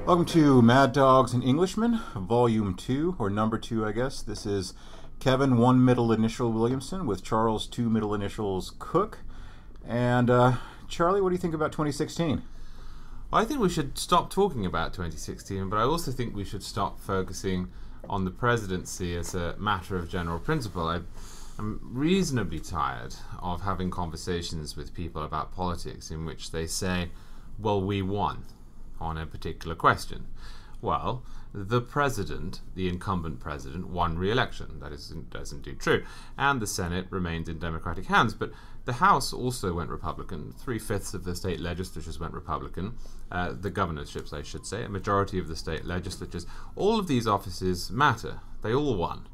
Welcome to Mad Dogs and Englishmen, Volume 2, or Number 2, I guess. This is Kevin, one middle initial Williamson, with Charles, two middle initials Cooke. And Charlie, what do you think about 2016? I think we should stop talking about 2016, but I also think we should stop focusing on the presidency as a matter of general principle. I'm reasonably tired of having conversations with people about politics in which they say, well, we won on a particular question. Well, the president, the incumbent president, won re-election. That is indeed true. And the Senate remained in Democratic hands. But the House also went Republican. 3/5 of the state legislatures went Republican. The governorships, I should say, a majority of the state legislatures. All of these offices matter. They all won.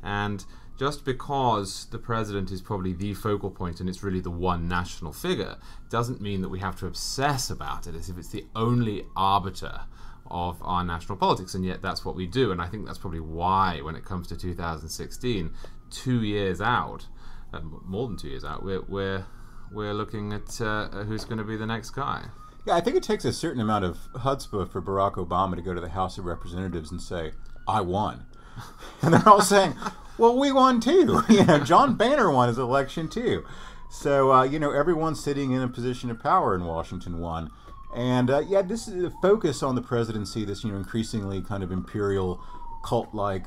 And just because the president is probably the focal point and it's really the one national figure doesn't mean that we have to obsess about it as if it's the only arbiter of our national politics, and yet that's what we do. And I think that's probably why, when it comes to 2016, 2 years out, more than 2 years out, we're looking at who's going to be the next guy. Yeah, I think it takes a certain amount of chutzpah for Barack Obama to go to the House of Representatives and say, I won. And they're all saying, well, we won too. John Boehner won his election too. So, everyone sitting in a position of power in Washington won. And, this is the focus on the presidency, this, increasingly kind of imperial, cult-like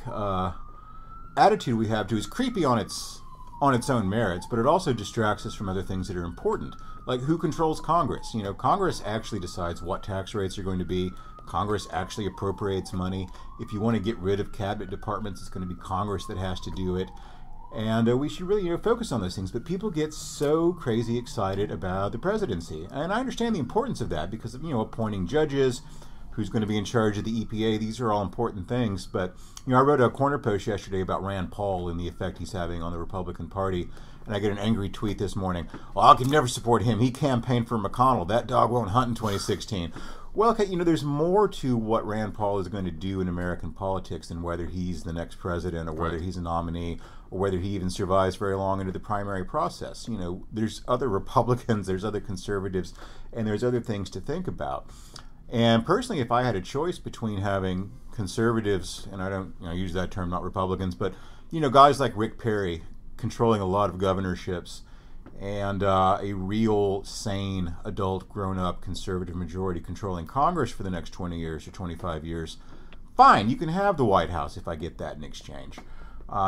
attitude we have to is creepy on its own merits, but it also distracts us from other things that are important, like who controls Congress. Congress actually decides what tax rates are going to be. Congress actually appropriates money. If you want to get rid of cabinet departments, it's going to be Congress that has to do it. And we should really focus on those things. But people get so crazy excited about the presidency. And I understand the importance of that because of, appointing judges, who's going to be in charge of the EPA. These are all important things. But, I wrote a corner post yesterday about Rand Paul and the effect he's having on the Republican Party. And I get an angry tweet this morning. Well, I can never support him. He campaigned for McConnell. That dog won't hunt in 2016. Well, okay, there's more to what Rand Paul is going to do in American politics than whether he's the next president or whether he's a nominee or whether he even survives very long into the primary process. There's other Republicans, there's other conservatives, and there's other things to think about. And personally, if I had a choice between having conservatives, and I don't use that term, not Republicans, but, guys like Rick Perry controlling a lot of governorships, and a real, sane, adult, grown-up conservative majority controlling Congress for the next 20 years or 25 years, fine, you can have the White House if I get that in exchange,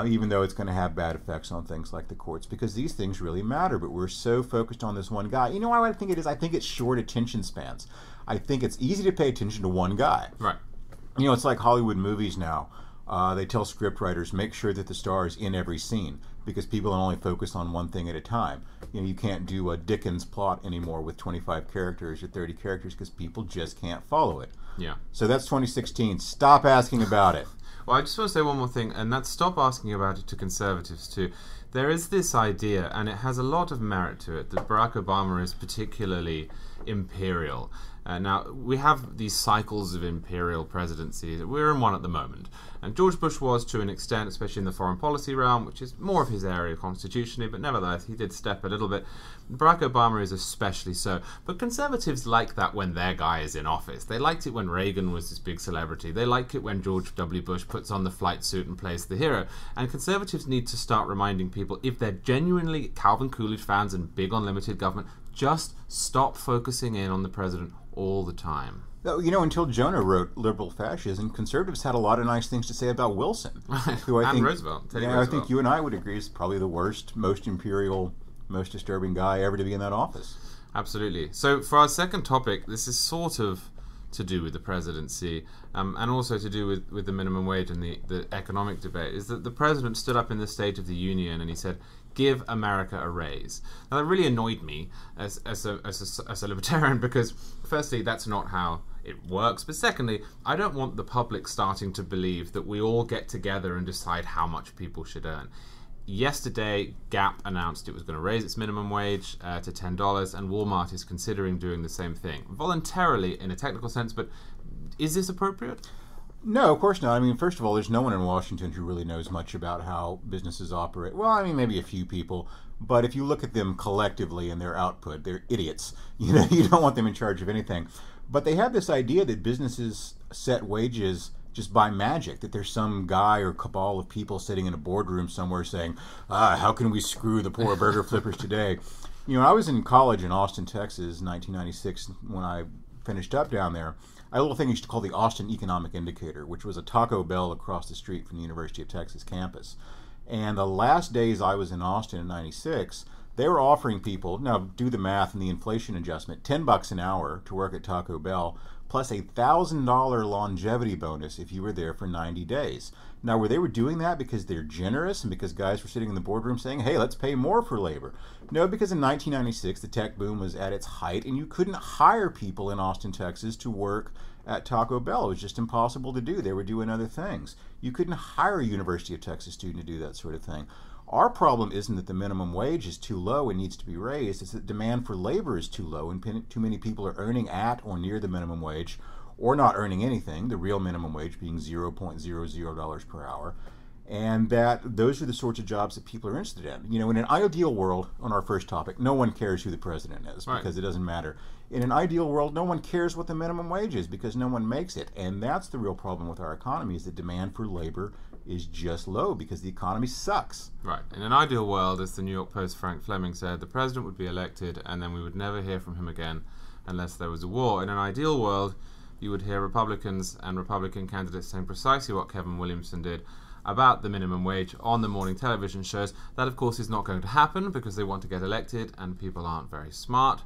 even though it's going to have bad effects on things like the courts, because these things really matter, but we're so focused on this one guy. What I think it is? I think it's short attention spans. I think it's easy to pay attention to one guy. Right. It's like Hollywood movies now. They tell scriptwriters, make sure that the star is in every scene, because people are only focused on one thing at a time. You can't do a Dickens plot anymore with 25 characters or 30 characters because people just can't follow it. Yeah. So that's 2016. Stop asking about it. Well, I just want to say one more thing, and that's stop asking about it to conservatives too. There is this idea, and it has a lot of merit to it, that Barack Obama is particularly imperial. Now, we have these cycles of imperial presidencies. We're in one at the moment. And George Bush was, to an extent, especially in the foreign policy realm, which is more of his area constitutionally, but nevertheless, he did step a little bit. Barack Obama is especially so. But conservatives like that when their guy is in office. They liked it when Reagan was this big celebrity. They like it when George W. Bush puts on the flight suit and plays the hero. And conservatives need to start reminding people, if they're genuinely Calvin Coolidge fans and big on limited government, just stop focusing in on the president all the time. Until Jonah wrote Liberal Fascism, conservatives had a lot of nice things to say about Wilson. Who I and think, Roosevelt. I think you and I would agree is probably the worst, most imperial, most disturbing guy ever to be in that office. Absolutely. So for our second topic, this is sort of to do with the presidency and also to do with the minimum wage and the economic debate, is that the president stood up in the State of the Union and he said, give America a raise. Now that really annoyed me as a libertarian because firstly, that's not how it works, but secondly, I don't want the public starting to believe that we all get together and decide how much people should earn. Yesterday, Gap announced it was going to raise its minimum wage to $10, and Walmart is considering doing the same thing. Voluntarily, in a technical sense, but is this appropriate? No, of course not. First of all, there's no one in Washington who really knows much about how businesses operate. Well, maybe a few people, but if you look at them collectively and their output, they're idiots. You don't want them in charge of anything. But they have this idea that businesses set wages just by magic, that there's some guy or cabal of people sitting in a boardroom somewhere saying, how can we screw the poor burger flippers today? You know, I was in college in Austin, Texas, 1996, when I finished up down there. I had a little thing I used to call the Austin Economic Indicator, which was a Taco Bell across the street from the University of Texas campus. And the last days I was in Austin in 96, they were offering people, now do the math and the inflation adjustment, $10 an hour to work at Taco Bell, plus a $1,000 longevity bonus if you were there for 90 days. Now, were they doing that because they're generous and because guys were sitting in the boardroom saying, hey, let's pay more for labor? No, because in 1996, the tech boom was at its height, and you couldn't hire people in Austin, Texas to work at Taco Bell. It was just impossible to do. They were doing other things. You couldn't hire a University of Texas student to do that sort of thing. Our problem isn't that the minimum wage is too low and needs to be raised. It's that demand for labor is too low, and too many people are earning at or near the minimum wage, or not earning anything, the real minimum wage being $0.00 per hour, and that those are the sorts of jobs that people are interested in. You know, in an ideal world, on our first topic, no one cares who the president is, because it doesn't matter. In an ideal world, no one cares what the minimum wage is because no one makes it, and that's the real problem with our economy, is that demand for labor is just low because the economy sucks. Right. In an ideal world, as the New York Post Frank Fleming said, the president would be elected and then we would never hear from him again unless there was a war. In an ideal world, you would hear Republicans and Republican candidates saying precisely what Kevin Williamson did about the minimum wage on the morning television shows. That, of course, is not going to happen because they want to get elected and people aren't very smart.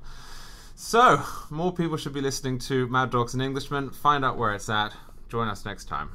So, more people should be listening to Mad Dogs and Englishmen. Find out where it's at. Join us next time.